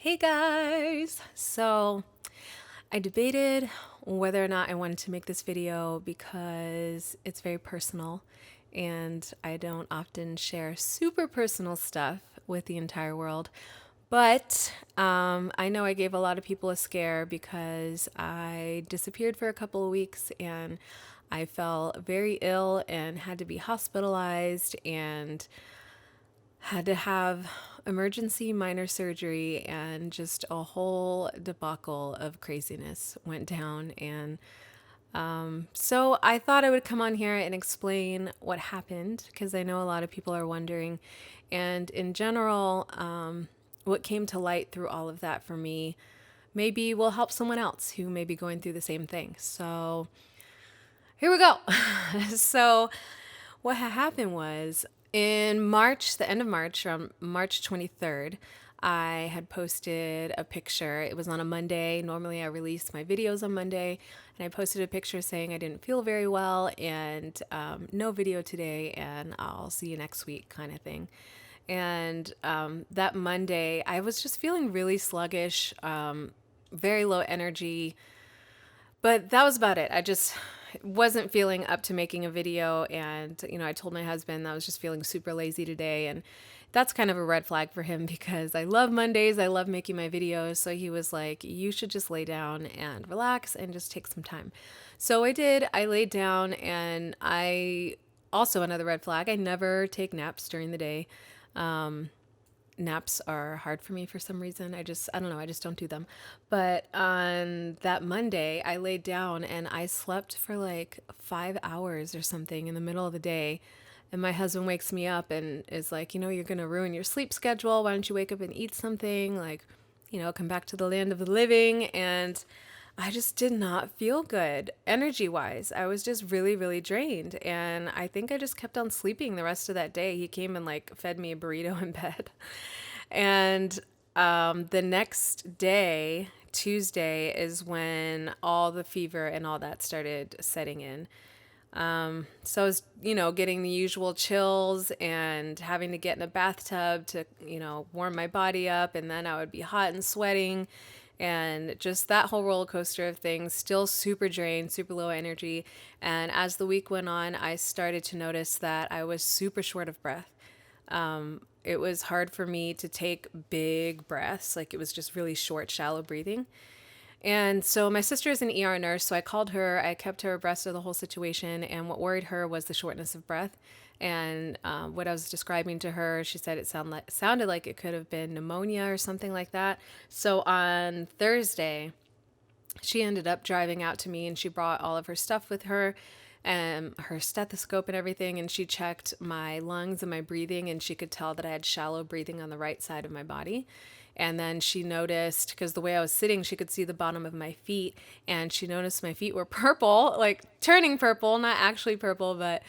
Hey guys! So I debated whether or not I wanted to make this video because it's very personal and I don't often share super personal stuff with the entire world. But I know I gave a lot of people a scare because I disappeared for a couple of weeks and I fell very ill and had to be hospitalized and had to have emergency minor surgery, and just a whole debacle of craziness went down. And so I thought I would come on here and explain what happened because I know a lot of people are wondering. And in general, what came to light through all of that for me maybe will help someone else who may be going through the same thing. So here we go. So what had happened was in March, the end of March, around March 23rd, I had posted a picture. It was on a Monday. Normally I release my videos on Monday. And I posted a picture saying I didn't feel very well and no video today and I'll see you next week kind of thing. And that Monday, I was just feeling really sluggish, very low energy. But that was about it. I just wasn't feeling up to making a video. And, I told my husband I was just feeling super lazy today. And that's kind of a red flag for him because I love Mondays. I love making my videos. So he was like, you should just lay down and relax and just take some time. So I did. I laid down, and also another red flag, I never take naps during the day. Naps are hard for me for some reason. I don't know, I just don't do them. But on that Monday, I laid down and I slept for like 5 hours or something in the middle of the day. And my husband wakes me up and is like, you're going to ruin your sleep schedule. Why don't you wake up and eat something? Like, come back to the land of the living. And I just did not feel good energy wise. I was just really, really drained. And I think I just kept on sleeping the rest of that day. He came and like fed me a burrito in bed. And the next day, Tuesday, is when all the fever and all that started setting in. So I was, getting the usual chills and having to get in a bathtub to, warm my body up. And then I would be hot and sweating, and just that whole roller coaster of things, still super drained, super low energy. And as the week went on, I started to notice that I was super short of breath. It was hard for me to take big breaths. Like, it was just really short, shallow breathing. And so my sister is an ER nurse, so I called her. I kept her abreast of the whole situation, and what worried her was the shortness of breath. And what I was describing to her, she said it sounded like it could have been pneumonia or something like that. So on Thursday, she ended up driving out to me, and she brought all of her stuff with her and her stethoscope and everything, and she checked my lungs and my breathing, and she could tell that I had shallow breathing on the right side of my body. And then she noticed, because the way I was sitting, she could see the bottom of my feet, and she noticed my feet were purple, like turning purple, not actually purple, but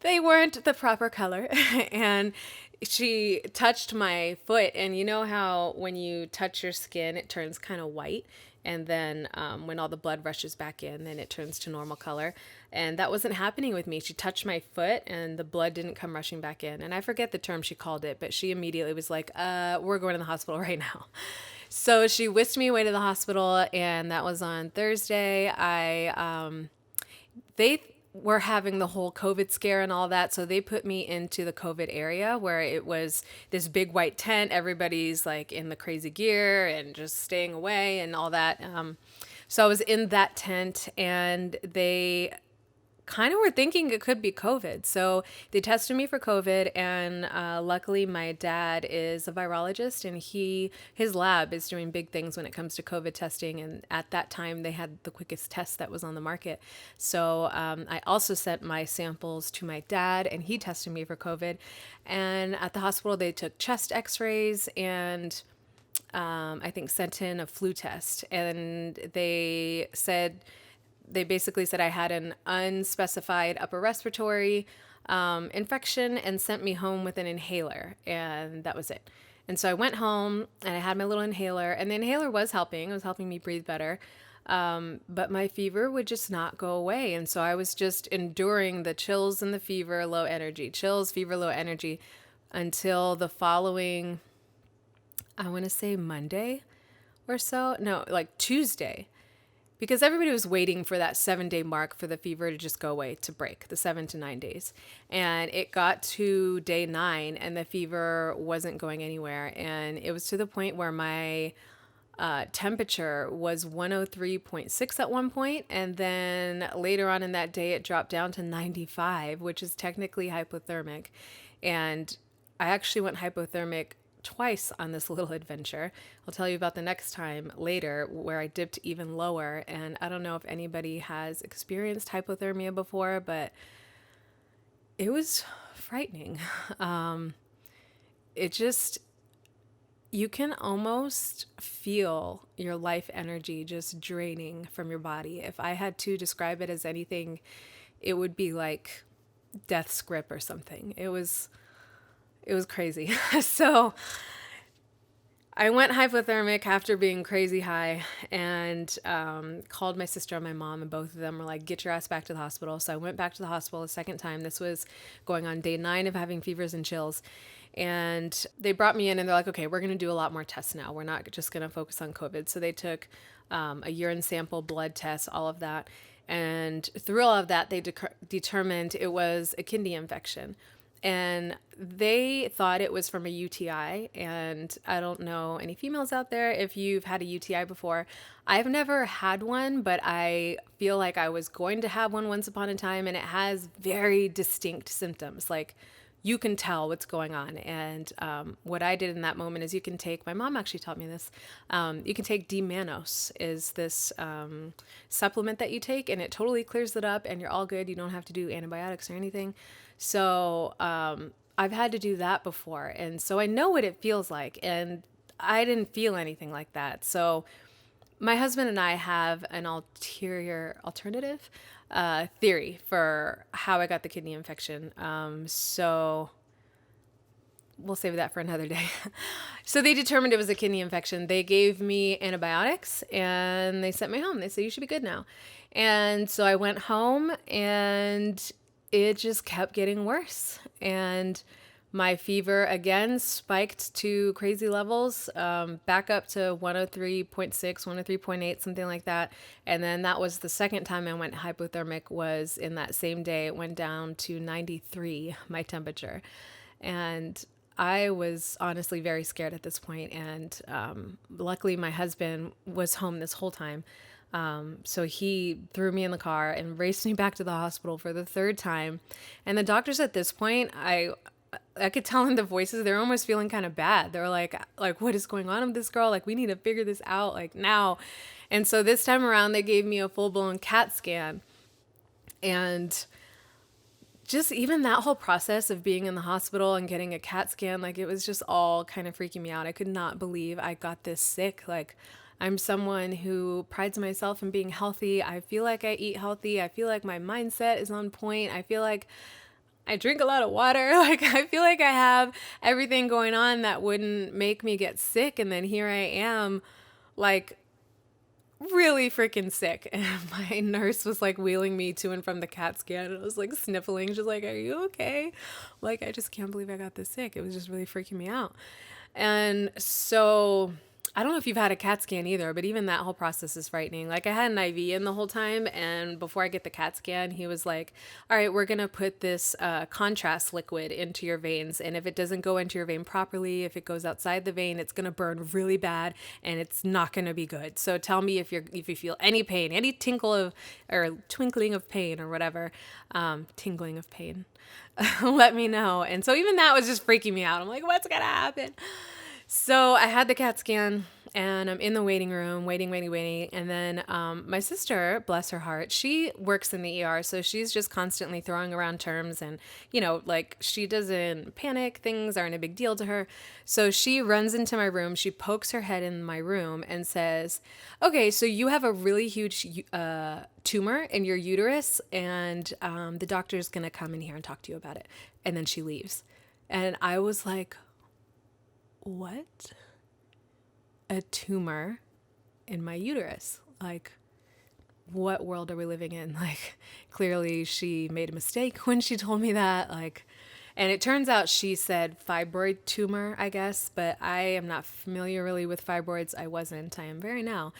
they weren't the proper color. And she touched my foot, and you know how when you touch your skin, it turns kind of white. And then when all the blood rushes back in, then it turns to normal color. And that wasn't happening with me. She touched my foot and the blood didn't come rushing back in. And I forget the term she called it, but she immediately was like, we're going to the hospital right now. So she whisked me away to the hospital, and that was on Thursday. They were having the whole COVID scare and all that. So they put me into the COVID area where it was this big white tent. Everybody's like in the crazy gear and just staying away and all that. So I was in that tent, and they kind of were thinking it could be COVID. So they tested me for COVID, and luckily my dad is a virologist, and his lab is doing big things when it comes to COVID testing. And at that time, they had the quickest test that was on the market. So I also sent my samples to my dad, and he tested me for COVID. And at the hospital, they took chest X-rays and I think sent in a flu test, and they basically said I had an unspecified upper respiratory infection and sent me home with an inhaler, and that was it. And so I went home and I had my little inhaler, and the inhaler was helping. It was helping me breathe better. But my fever would just not go away. And so I was just enduring the chills and the fever, low energy, chills, fever, low energy until the following I want to say Monday or so. No, like Tuesday. Because everybody was waiting for that 7 day mark for the fever to just go away, to break the 7 to 9 days. And it got to day 9 and the fever wasn't going anywhere. And it was to the point where my temperature was 103.6 at one point, and then later on in that day it dropped down to 95, which is technically hypothermic. And I actually went hypothermic twice on this little adventure. I'll tell you about the next time later, where I dipped even lower. And I don't know if anybody has experienced hypothermia before, but it was frightening. It just, you can almost feel your life energy just draining from your body. If I had to describe it as anything, it would be like death's grip or something. It was crazy. So I went hypothermic after being crazy high, and called my sister and my mom, and both of them were like, get your ass back to the hospital. So I went back to the hospital a second time. This was going on day 9 of having fevers and chills. And they brought me in and they're like, okay, we're going to do a lot more tests now. We're not just going to focus on COVID. So they took a urine sample, blood test, all of that. And through all of that, they determined it was a kidney infection. And they thought it was from a UTI. And I don't know any females out there if you've had a UTI before. I've never had one, but I feel like I was going to have one once upon a time, and it has very distinct symptoms. Like, you can tell what's going on. And what I did in that moment is, you can take, my mom actually taught me this, you can take D-mannose, is this supplement that you take, and it totally clears it up and you're all good. You don't have to do antibiotics or anything. So I've had to do that before. And so I know what it feels like, and I didn't feel anything like that. So my husband and I have an alternative theory for how I got the kidney infection. So we'll save that for another day. So they determined it was a kidney infection. They gave me antibiotics and they sent me home. They said, you should be good now. And so I went home, and it just kept getting worse. And my fever again spiked to crazy levels, back up to 103.6, 103.8, something like that. And then that was the second time I went hypothermic, was in that same day. It went down to 93, my temperature. And I was honestly very scared at this point. And luckily my husband was home this whole time. So he threw me in the car and raced me back to the hospital for the third time. And the doctors at this point, I could tell in the voices, they're almost feeling kind of bad. They're like, what is going on with this girl? Like, we need to figure this out, like, now. And so this time around, they gave me a full-blown CAT scan. And just even that whole process of being in the hospital and getting a CAT scan, like, it was just all kind of freaking me out. I could not believe I got this sick. Like, I'm someone who prides myself in being healthy. I feel like I eat healthy. I feel like my mindset is on point. I feel like I drink a lot of water. Like, I feel like I have everything going on that wouldn't make me get sick. And then here I am, like, really freaking sick. And my nurse was like wheeling me to and from the CAT scan. And I was like sniffling. She's like, are you okay? Like, I just can't believe I got this sick. It was just really freaking me out. And so I don't know if you've had a CAT scan either, but even that whole process is frightening. Like, I had an IV in the whole time, and before I get the CAT scan, he was like, all right, we're going to put this contrast liquid into your veins, and if it doesn't go into your vein properly, if it goes outside the vein, it's going to burn really bad, and it's not going to be good. So tell me if you feel any pain, any tinkle of, or twinkling of pain or whatever, tingling of pain, let me know. And so even that was just freaking me out. I'm like, what's going to happen? So I had the CAT scan, and I'm in the waiting room, waiting. And then my sister, bless her heart, she works in the ER. So she's just constantly throwing around terms, and, like, she doesn't panic. Things aren't a big deal to her. So she runs into my room. She pokes her head in my room and says, okay, so you have a really huge tumor in your uterus, and the doctor's going to come in here and talk to you about it. And then she leaves. And I was like, what? A tumor in my uterus? Like, what world are we living in? Like, clearly she made a mistake when she told me that. Like, And it turns out she said fibroid tumor, I guess, but I am not familiar really with fibroids. I wasn't. I am very now.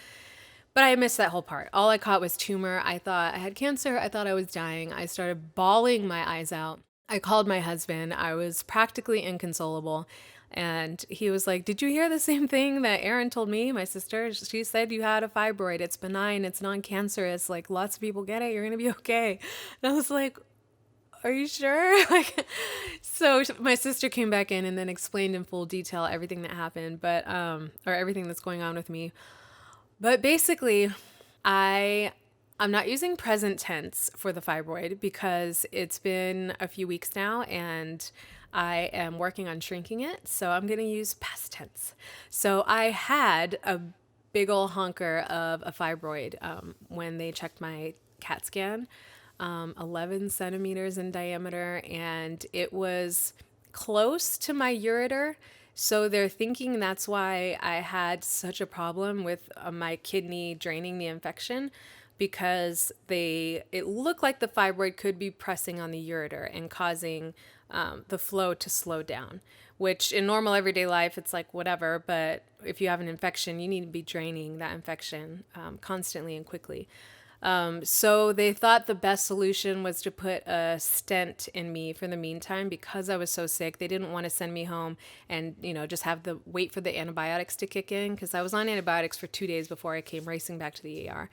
But I missed that whole part. All I caught was tumor. I thought I had cancer. I thought I was dying. I started bawling my eyes out. I called my husband. I was practically inconsolable. And he was like, "Did you hear the same thing that Erin told me, my sister? She said you had a fibroid. It's benign. It's non-cancerous. Like, lots of people get it. You're going to be okay." And I was like, "Are you sure?" Like, so my sister came back in and then explained in full detail everything that happened, but, or everything that's going on with me. But basically, I I'm not using present tense for the fibroid because it's been a few weeks now and I am working on shrinking it. So I'm going to use past tense. So I had a big ol' honker of a fibroid when they checked my CAT scan, 11 centimeters in diameter, and it was close to my ureter. So they're thinking that's why I had such a problem with my kidney draining the infection, because it looked like the fibroid could be pressing on the ureter and causing the flow to slow down, which in normal everyday life, it's like whatever. But if you have an infection, you need to be draining that infection constantly and quickly. So they thought the best solution was to put a stent in me for the meantime because I was so sick. They didn't want to send me home and, just have the wait for the antibiotics to kick in, because I was on antibiotics for 2 days before I came racing back to the ER.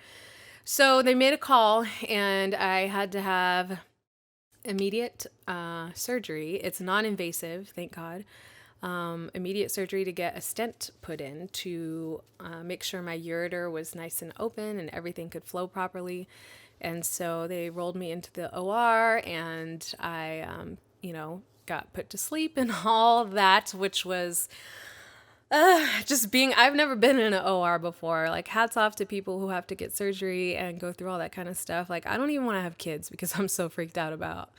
So they made a call and I had to have immediate surgery. It's non-invasive, thank God. Immediate surgery to get a stent put in to make sure my ureter was nice and open and everything could flow properly. And so they rolled me into the OR and I, got put to sleep and all that, which was I've never been in an OR before. Like, hats off to people who have to get surgery and go through all that kind of stuff. Like, I don't even want to have kids because I'm so freaked out about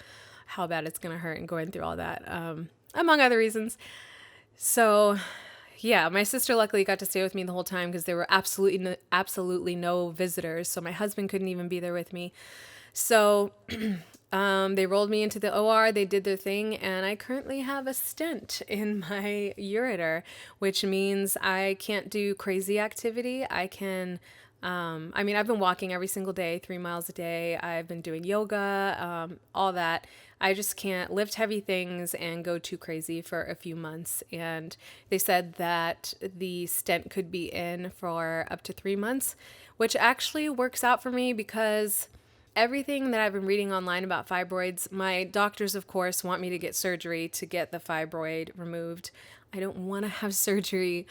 how bad it's going to hurt and going through all that, among other reasons. So, yeah, my sister luckily got to stay with me the whole time because there were absolutely no visitors. So my husband couldn't even be there with me. So they rolled me into the OR, they did their thing, and I currently have a stent in my ureter, which means I can't do crazy activity. I've been walking every single day, 3 miles a day. I've been doing yoga, all that. I just can't lift heavy things and go too crazy for a few months. And they said that the stent could be in for up to 3 months, which actually works out for me because everything that I've been reading online about fibroids, my doctors, of course, want me to get surgery to get the fibroid removed. I don't want to have surgery.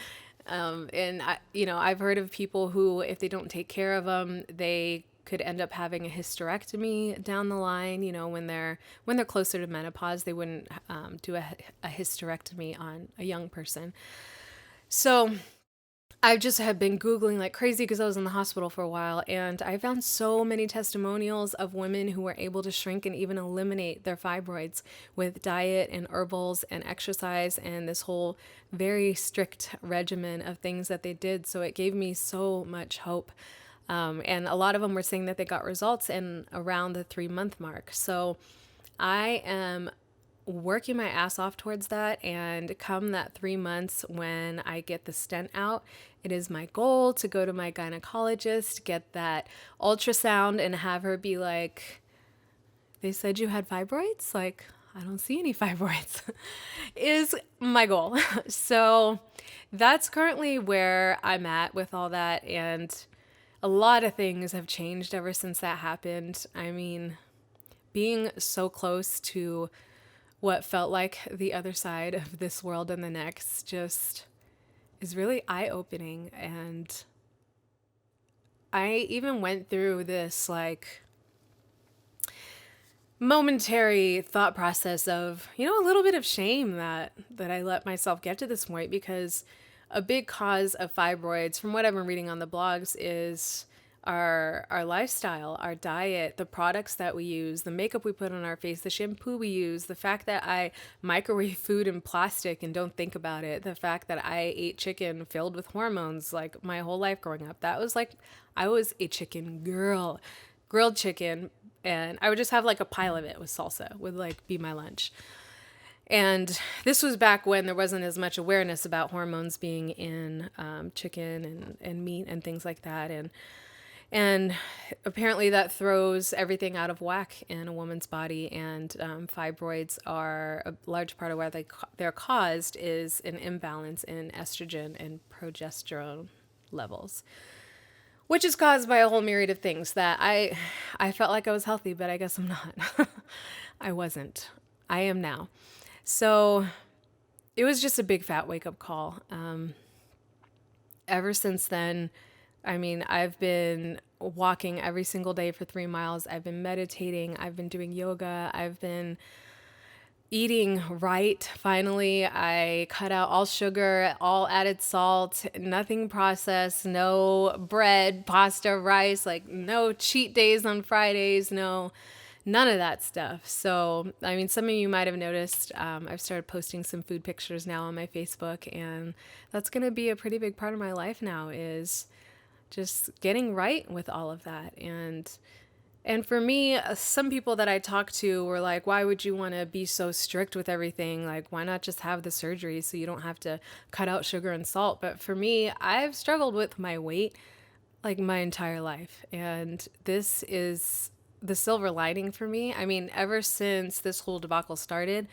I've heard of people who, if they don't take care of them, they could end up having a hysterectomy down the line. When they're closer to menopause, they wouldn't do a hysterectomy on a young person. So I just have been Googling like crazy because I was in the hospital for a while, and I found so many testimonials of women who were able to shrink and even eliminate their fibroids with diet and herbals and exercise and this whole very strict regimen of things that they did. So it gave me so much hope. And a lot of them were saying that they got results in around the 3-month mark. So I am working my ass off towards that, and come that 3 months when I get the stent out, it is my goal to go to my gynecologist, get that ultrasound, and have her be like, "They said you had fibroids? Like, I don't see any fibroids," is my goal. So that's currently where I'm at with all that, and a lot of things have changed ever since that happened. I mean, being so close to what felt like the other side of this world and the next just is really eye-opening. And I even went through this like momentary thought process of, a little bit of shame that I let myself get to this point, because a big cause of fibroids, from what I've been reading on the blogs, is our lifestyle, our diet, the products that we use, the makeup we put on our face, the shampoo we use, the fact that I microwave food in plastic and don't think about it, the fact that I ate chicken filled with hormones like my whole life growing up. That was like, I was a chicken girl, grilled chicken, and I would just have like a pile of it with salsa, would like be my lunch. And this was back when there wasn't as much awareness about hormones being in chicken and meat and things like that. And apparently that throws everything out of whack in a woman's body. And fibroids are a large part of where they're caused is an imbalance in estrogen and progesterone levels, which is caused by a whole myriad of things that I felt like I was healthy, but I guess I'm not. I wasn't. I am now. So it was just a big fat wake up call. Ever since then, I mean, I've been walking every single day for 3 miles. I've been meditating. I've been doing yoga. I've been eating right. Finally, I cut out all sugar, all added salt, nothing processed, no bread, pasta, rice, like no cheat days on Fridays, none of that stuff. So, I mean, some of you might have noticed I've started posting some food pictures now on my Facebook, and that's going to be a pretty big part of my life now, is just getting right with all of that. And for me, some people that I talked to were like, why would you want to be so strict with everything? Like, why not just have the surgery so you don't have to cut out sugar and salt? But for me, I've struggled with my weight like my entire life. And this is the silver lining for me. I mean, ever since this whole debacle started,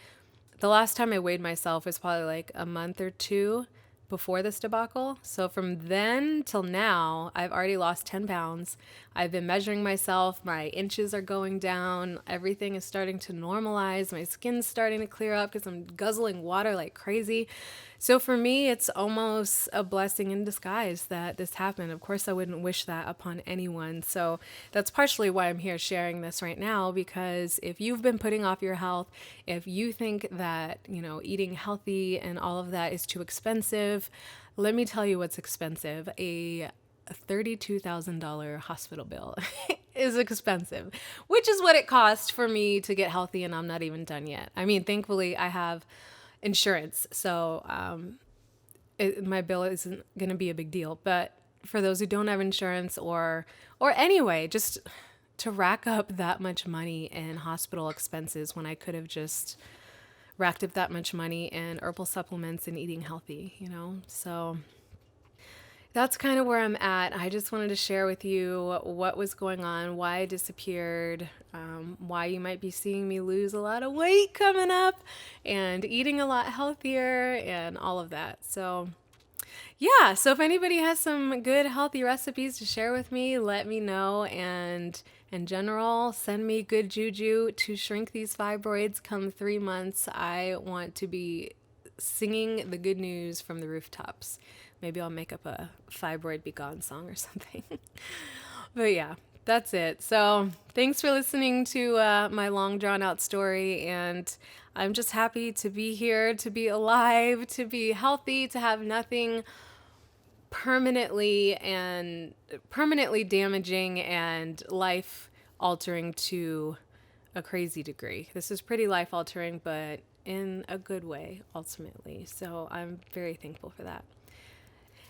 the last time I weighed myself was probably like a month or two before this debacle. So from then till now, I've already lost 10 pounds. I've been measuring myself. My inches are going down. Everything is starting to normalize. My skin's starting to clear up because I'm guzzling water like crazy. So for me, it's almost a blessing in disguise that this happened. Of course, I wouldn't wish that upon anyone. So that's partially why I'm here sharing this right now, because if you've been putting off your health, if you think that, eating healthy and all of that is too expensive, let me tell you what's expensive. A $32,000 hospital bill is expensive, which is what it cost for me to get healthy, and I'm not even done yet. I mean, thankfully, I have insurance, so my bill isn't going to be a big deal. But for those who don't have insurance, or anyway, just to rack up that much money in hospital expenses when I could have just racked up that much money in herbal supplements and eating healthy, So that's kind of where I'm at. I just wanted to share with you what was going on, why I disappeared, why you might be seeing me lose a lot of weight coming up and eating a lot healthier and all of that. So yeah, so if anybody has some good healthy recipes to share with me, let me know. And in general, send me good juju to shrink these fibroids come 3 months. I want to be singing the good news from the rooftops. Maybe I'll make up a fibroid be gone song or something. But yeah, that's it. So thanks for listening to my long drawn out story. And I'm just happy to be here, to be alive, to be healthy, to have nothing permanently damaging and life altering to a crazy degree. This is pretty life altering, but in a good way, ultimately. So I'm very thankful for that.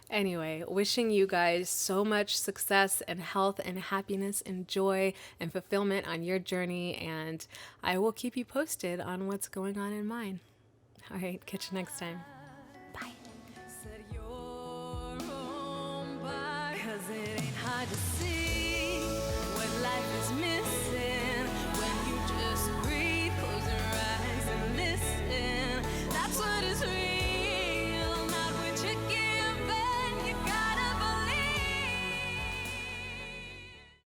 Anyway, wishing you guys so much success and health and happiness and joy and fulfillment on your journey. And I will keep you posted on what's going on in mine. All right, catch you next time. Bye. Said you're home, 'cause it ain't hard to see what life is missing.